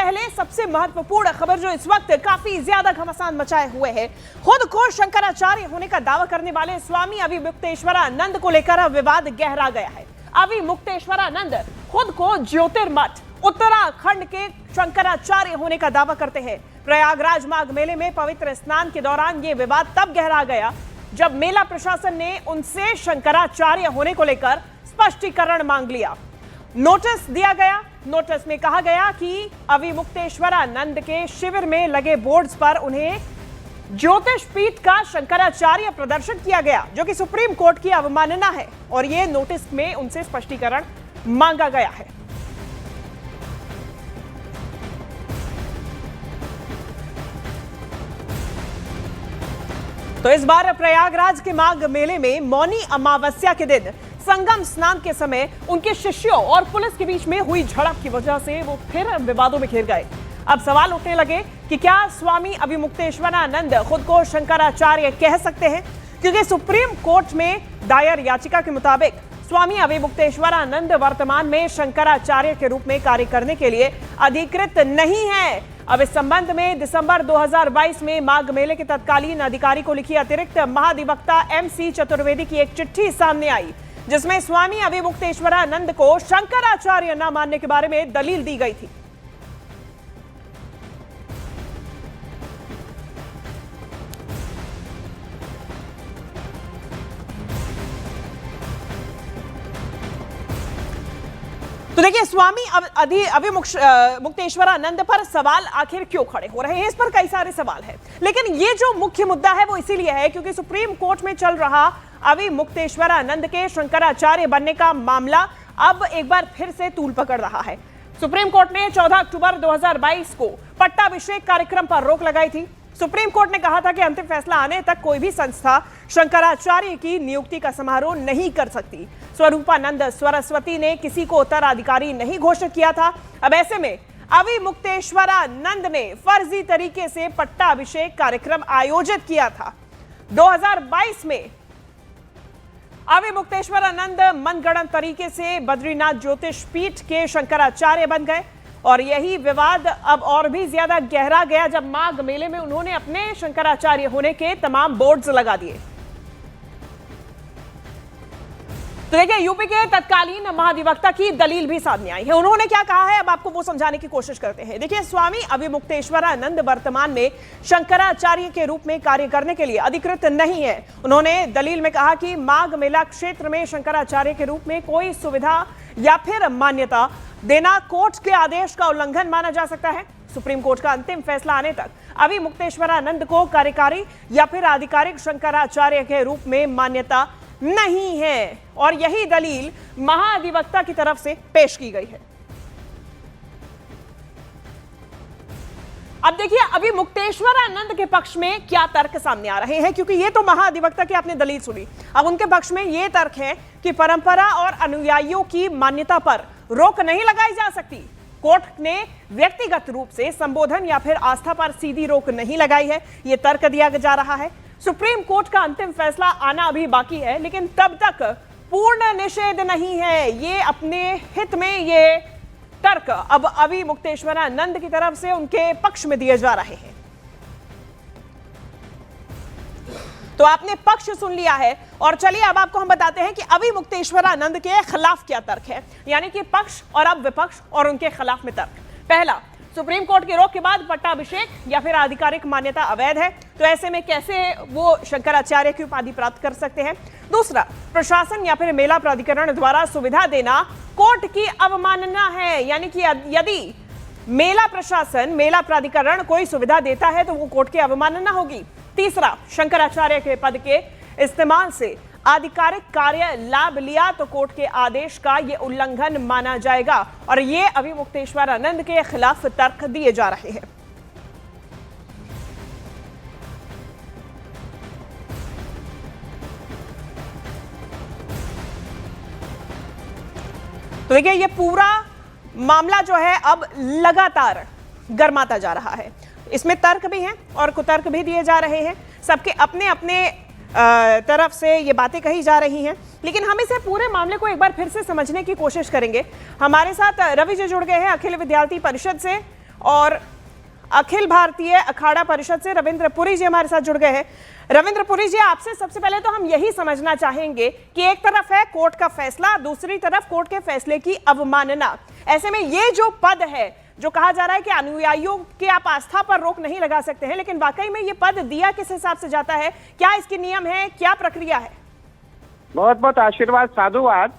पहले सबसे महत्वपूर्ण खबर जो इस वक्त काफी ज्यादा घमासान मचाए हुए है, खुद को शंकराचार्य होने का दावा करने वाले स्वामी अविमुक्तेश्वरानंद को लेकर विवाद गहरा गया है। अविमुक्तेश्वरानंद खुद को ज्योतिर्मठ उत्तराखंड के शंकराचार्य होने का दावा करते हैं। प्रयागराज माघ मेले में पवित्र स्नान के दौरान यह विवाद तब गहरा गया जब मेला प्रशासन ने उनसे शंकराचार्य होने को लेकर स्पष्टीकरण मांग लिया। नोटिस दिया गया। नोटिस में कहा गया कि अविमुक्तेश्वरानंद के शिविर में लगे बोर्ड्स पर उन्हें ज्योतिष पीठ का शंकराचार्य प्रदर्शित किया गया, जो कि सुप्रीम कोर्ट की अवमानना है और यह नोटिस में उनसे स्पष्टीकरण मांगा गया है। तो इस बार प्रयागराज के माघ मेले में मौनी अमावस्या के दिन संगम स्नान के समय उनके शिष्यों और पुलिस के बीच में हुई झड़प की वजह से वो फिर विवादों में घिर गए। अब सवाल उठने लगे कि क्या स्वामी अविमुक्तेश्वरानंद खुद को शंकराचार्य कह सकते हैं, क्योंकि सुप्रीम कोर्ट में दायर याचिका के मुताबिक स्वामी अविमुक्तेश्वरानंद वर्तमान में शंकराचार्य के रूप में कार्य करने के लिए अधिकृत नहीं है। अब इस संबंध में दिसंबर 2022 में माघ मेले के तत्कालीन अधिकारी को लिखी अतिरिक्त महाधिवक्ता MC चतुर्वेदी की एक चिट्ठी सामने आई, जिसमें स्वामी अविमुक्तेश्वरानंद को शंकराचार्य न मानने के बारे में दलील दी गई थी। तो देखिए, स्वामी अविमुक्तेश्वरानंद पर सवाल आखिर क्यों खड़े हो रहे हैं, इस पर कई सारे सवाल हैं, लेकिन ये जो मुख्य मुद्दा है वो इसीलिए है क्योंकि सुप्रीम कोर्ट में चल रहा अविमुक्तेश्वरानंद के शंकराचार्य बनने का मामला अब एक बार फिर से तूल पकड़ रहा है। सुप्रीम कोर्ट ने 14 अक्टूबर 2022 को पट्टाभिषेक कार्यक्रम पर रोक लगाई थी। सुप्रीम कोर्ट ने कहा था कि अंतिम फैसला आने तक कोई भी संस्था शंकराचार्य की नियुक्ति का समारोह नहीं कर सकती। स्वरूपानंद सरस्वती ने किसी को उत्तराधिकारी नहीं घोषित किया था। अब ऐसे में अविमुक्तेश्वरानंद ने फर्जी तरीके से पट्टाभिषेक कार्यक्रम आयोजित किया था। 2022 में अविमुक्तेश्वरानंद मनगढ़ंत तरीके से बद्रीनाथ ज्योतिष पीठ के शंकराचार्य बन गए और यही विवाद अब और भी ज्यादा गहरा गया जब माघ मेले में उन्होंने अपने शंकराचार्य होने के तमाम बोर्ड्स लगा दिए। तो देखिए, यूपी के तत्कालीन महाधिवक्ता की दलील भी सामने आई है। उन्होंने क्या कहा है, अब आपको वो समझाने की कोशिश करते हैं। देखिए, स्वामी अविमुक्तेश्वरानंद वर्तमान में शंकराचार्य के रूप में कार्य करने के लिए अधिकृत नहीं है। उन्होंने दलील में कहा कि माघ मेला क्षेत्र में शंकराचार्य के रूप में कोई सुविधा या फिर मान्यता देना कोर्ट के आदेश का उल्लंघन माना जा सकता है। सुप्रीम कोर्ट का अंतिम फैसला आने तक अविमुक्तेश्वरानंद को कार्यकारी या फिर आधिकारिक शंकराचार्य के रूप में मान्यता नहीं है और यही दलील महाधिवक्ता की तरफ से पेश की गई है। अब देखिए, अविमुक्तेश्वरानंद के पक्ष में क्या तर्क सामने आ रहे हैं, क्योंकि ये तो महाधिवक्ता की आपने दलील सुनी। अब उनके पक्ष में ये तर्क है कि परंपरा और अनुयायियों की मान्यता पर रोक नहीं लगाई जा सकती। कोर्ट ने व्यक्तिगत रूप से संबोधन या फिर आस्था पर सीधी रोक नहीं लगाई है, यह तर्क दिया जा रहा है। सुप्रीम कोर्ट का अंतिम फैसला आना अभी बाकी है, लेकिन तब तक पूर्ण निषेध नहीं है। ये अपने हित में ये तर्क अब अविमुक्तेश्वरानंद की तरफ से उनके पक्ष में दिए जा रहे हैं। तो आपने पक्ष सुन लिया है और चलिए अब आपको हम बताते हैं कि अविमुक्तेश्वरानंद के खिलाफ क्या तर्क है, यानी कि पक्ष और अब विपक्ष और उनके खिलाफ में तर्क। पहला, सुप्रीम कोर्ट की रोक के बाद पट्टाभिषेक या फिर आधिकारिक मान्यता अवैध है, तो ऐसे में कैसे वो शंकराचार्य की उपाधि प्राप्त कर सकते हैं। दूसरा, प्रशासन या फिर मेला प्राधिकरण द्वारा सुविधा देना कोर्ट की अवमानना है, यानी कि यदि मेला प्रशासन मेला प्राधिकरण कोई सुविधा देता है तो वो कोर्ट की अवमानना होगी। तीसरा, शंकराचार्य के पद के इस्तेमाल से आधिकारिक कार्य लाभ लिया तो कोर्ट के आदेश का ये उल्लंघन माना जाएगा और ये अविमुक्तेश्वरानंद के खिलाफ तर्क दिए जा रहे हैं। तो देखिए, ये पूरा मामला जो है अब लगातार गर्माता जा रहा है। इसमें तर्क भी हैं और कुतर्क भी दिए जा रहे हैं। सबके अपने अपने तरफ से ये बातें कही जा रही हैं, लेकिन हम इसे पूरे मामले को एक बार फिर से समझने की कोशिश करेंगे। हमारे साथ रवि जी जुड़ गए हैं अखिल विद्यार्थी परिषद से और अखिल भारतीय अखाड़ा परिषद से रविंद्र पुरी जी हमारे साथ जुड़ गए हैं। रविंद्र पुरी जी, आपसे सबसे पहले तो हम यही समझना चाहेंगे कि एक तरफ है कोर्ट का फैसला, दूसरी तरफ कोर्ट के फैसले की अवमानना। ऐसे में ये जो पद है, जो कहा जा रहा है कि अनुयायियों की आप आस्था पर रोक नहीं लगा सकते हैं, लेकिन वाकई में ये पद दिया किस हिसाब से जाता है? क्या इसके नियम है, क्या प्रक्रिया है? बहुत बहुत आशीर्वाद, साधुवाद।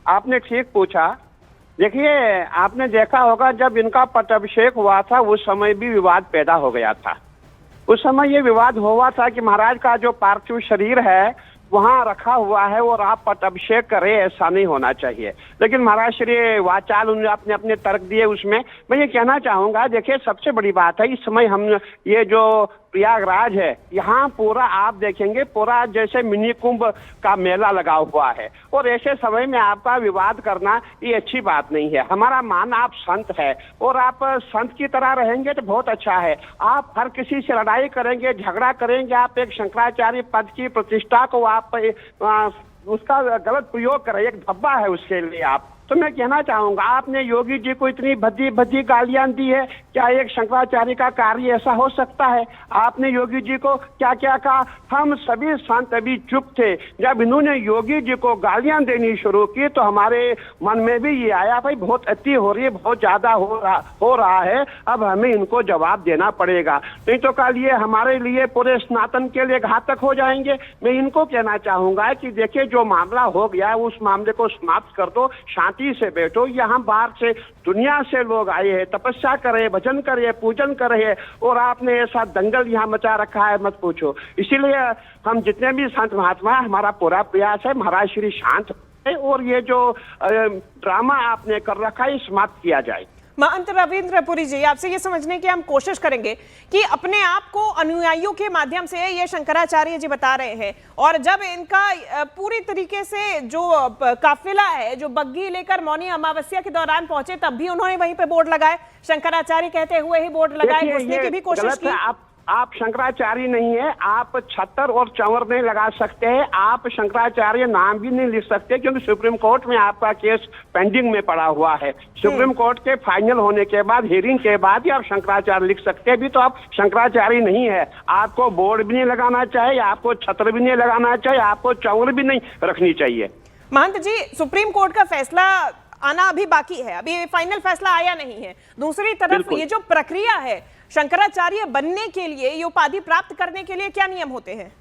आपने ठीक पूछा। देखिए, आपने देखा होगा जब इनका पट्टाभिषेक हुआ था उस समय भी विवाद पैदा हो गया था। उस समय ये विवाद हुआ था कि महाराज का जो पार्थिव शरीर है वहां रखा हुआ है और आप पट्टाभिषेक करें, ऐसा नहीं होना चाहिए। लेकिन महाराज श्री वाचाल उन्होंने अपने अपने तर्क दिए। उसमें मैं ये कहना चाहूंगा, देखिए सबसे बड़ी बात है इस समय हम ये जो प्रयागराज है, यहाँ पूरा आप देखेंगे पूरा जैसे मिनी कुंभ का मेला लगा हुआ है, और ऐसे समय में आपका विवाद करना ये अच्छी बात नहीं है। हमारा मान आप संत है और आप संत की तरह रहेंगे तो बहुत अच्छा है। आप हर किसी से लड़ाई करेंगे, झगड़ा करेंगे, आप एक शंकराचार्य पद की प्रतिष्ठा को आप उसका गलत प्रयोग करें, एक धब्बा है उसके लिए आप। तो मैं कहना चाहूंगा, आपने योगी जी को इतनी भद्दी भद्दी गालियां दी है, क्या एक शंकराचार्य का कार्य ऐसा हो सकता है? आपने योगी जी को क्या क्या कहा? हम सभी संत अभी चुप थे। जब इन्होंने योगी जी को गालियां देनी शुरू की तो हमारे मन में भी ये आया, भाई बहुत अति हो रही है, बहुत ज्यादा हो रहा है, अब हमें इनको जवाब देना पड़ेगा, नहीं तो कल ये हमारे लिए पूरे सनातन के लिए घातक हो जाएंगे। मैं इनको कहना चाहूंगा कि देखिए जो मामला हो गया उस मामले को समाप्त कर दो, शांति से बैठो। यहाँ बाहर से दुनिया से लोग आए हैं, तपस्या करे, भजन करे, पूजन करे, और आपने ऐसा दंगल यहाँ मचा रखा है, मत पूछो। इसीलिए हम जितने भी संत महात्मा, हमारा पूरा प्रयास है महाराज श्री शांत है और ये जो ड्रामा आपने कर रखा है समाप्त किया जाए। महंत रविंद्र पुरी जी, आपसे ये समझने की हम कोशिश करेंगे कि अपने आप को अनुयायियों के माध्यम से ये शंकराचार्य जी बता रहे हैं, और जब इनका पूरी तरीके से जो काफिला है, जो बग्घी लेकर मौनी अमावस्या के दौरान पहुंचे, तब भी उन्होंने वहीं पे बोर्ड लगाए, शंकराचार्य कहते हुए ही बोर्ड लगाए, घुसने की भी कोशिश की। आप शंकराचार्य नहीं है, आप छत्तर और चंवर नहीं लगा सकते हैं, आप शंकराचार्य नाम भी नहीं लिख सकते, क्योंकि सुप्रीम कोर्ट में आपका केस पेंडिंग में पड़ा हुआ है। सुप्रीम कोर्ट के फाइनल होने के बाद, हियरिंग के बाद ही आप शंकराचार्य लिख सकते हैं। भी तो आप शंकराचार्य नहीं है। आपको बोर्ड भी नहीं लगाना चाहिए, आपको छत्र भी नहीं लगाना चाहिए, आपको चंवर भी नहीं रखनी चाहिए। महंत जी, सुप्रीम कोर्ट का फैसला आना अभी बाकी है, अभी फाइनल फैसला आया नहीं है। दूसरी तरफ ये जो प्रक्रिया है शंकराचार्य बनने के लिए, ये उपाधि प्राप्त करने के लिए क्या नियम होते हैं?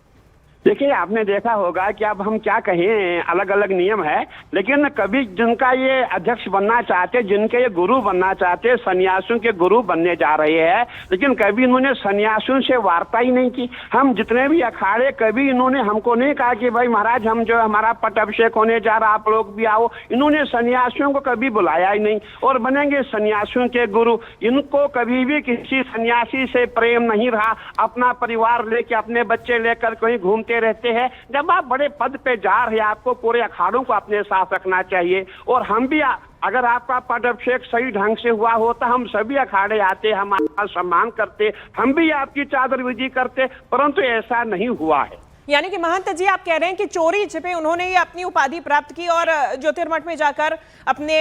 देखिए, आपने देखा होगा कि अब हम क्या कहें, अलग अलग नियम है, लेकिन कभी जिनका ये अध्यक्ष बनना चाहते, जिनके ये गुरु बनना चाहते, सन्यासियों के गुरु बनने जा रहे हैं, लेकिन कभी इन्होंने सन्यासियों से वार्ता ही नहीं की। हम जितने भी अखाड़े, कभी इन्होंने हमको नहीं कहा कि भाई महाराज हम जो हमारा पट्टाभिषेक होने जा रहा, आप लोग भी आओ। इन्होंने सन्यासियों को कभी बुलाया ही नहीं, और बनेंगे सन्यासियों के गुरु। इनको कभी भी किसी सन्यासी से प्रेम नहीं रहा, अपना परिवार लेके, अपने बच्चे लेकर कहीं घूमते रहते हैं। जब आप बड़े पद पे जा रहे हैं, आपको पूरे अखाड़ों को अपने साथ रखना चाहिए। और हम भी अगर आपका पट्टाभिषेक सही ढंग से हुआ होता, हम सभी अखाड़े आते, हम आपका सम्मान करते, हम भी आपकी चादर विधि करते, परंतु ऐसा नहीं हुआ है। यानी कि महंत जी आप कह रहे हैं कि चोरी छिपे उन्होंने ये अपनी उपाधि प्राप्त की और ज्योतिर्मठ में जाकर अपने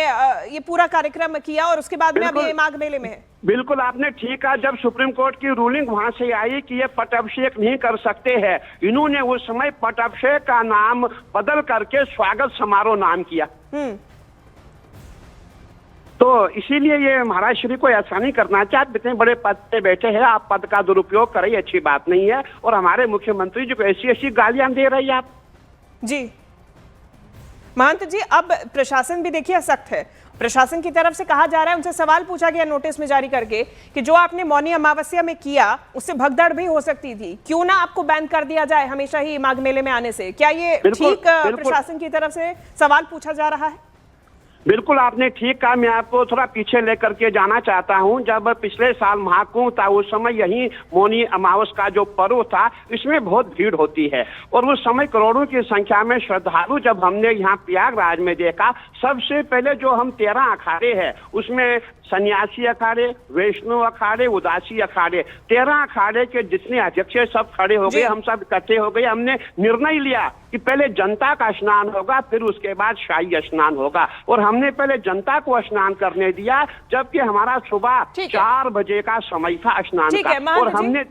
ये पूरा कार्यक्रम किया, और उसके बाद में अब ये माघ मेले में है। बिल्कुल आपने ठीक कहा। जब सुप्रीम कोर्ट की रूलिंग वहां से आई कि ये पट्टाभिषेक नहीं कर सकते हैं, इन्होंने उस समय पट्टाभिषेक का नाम बदल करके स्वागत समारोह नाम किया। तो इसीलिए ये महाराज श्री को ऐसा नहीं करना चाहिए। इतने बड़े पद पे बैठे हैं, आप पद का दुरुपयोग करें, अच्छी बात नहीं है। और हमारे मुख्यमंत्री जी को ऐसी ऐसी गालियां दे रही है आप। जी महंत जी, अब प्रशासन भी देखिए सख्त है। प्रशासन की तरफ से कहा जा रहा है, उनसे सवाल पूछा गया नोटिस में जारी करके कि जो आपने मौनी अमावस्या में किया उससे भगदड़ भी हो सकती थी, क्यों ना आपको बैन कर दिया जाए हमेशा ही माघ मेले में आने से। क्या ये ठीक प्रशासन की तरफ से सवाल पूछा जा रहा है? बिल्कुल आपने ठीक कहा। मैं आपको थोड़ा पीछे लेकर के जाना चाहता हूं। जब पिछले साल महाकुंभ था, उस समय यही मौनी अमावस का जो पर्व था, इसमें बहुत भीड़ होती है, और उस समय करोड़ों की संख्या में श्रद्धालु जब हमने यहाँ प्रयागराज में देखा, सबसे पहले जो हम 13 अखाड़े हैं उसमें सन्यासी अखाड़े, वैष्णव अखाड़े, उदासी अखाड़े, 13 अखाड़े के जितने अध्यक्ष सब खड़े हो गए, हम सब इकट्ठे हो गए। हमने निर्णय लिया कि पहले जनता का स्नान होगा, फिर उसके बाद शाही स्नान होगा, और हमने पहले जनता को स्नान करने दिया, जबकि हमारा सुबह 4 बजे का समय था स्नान का, और हमने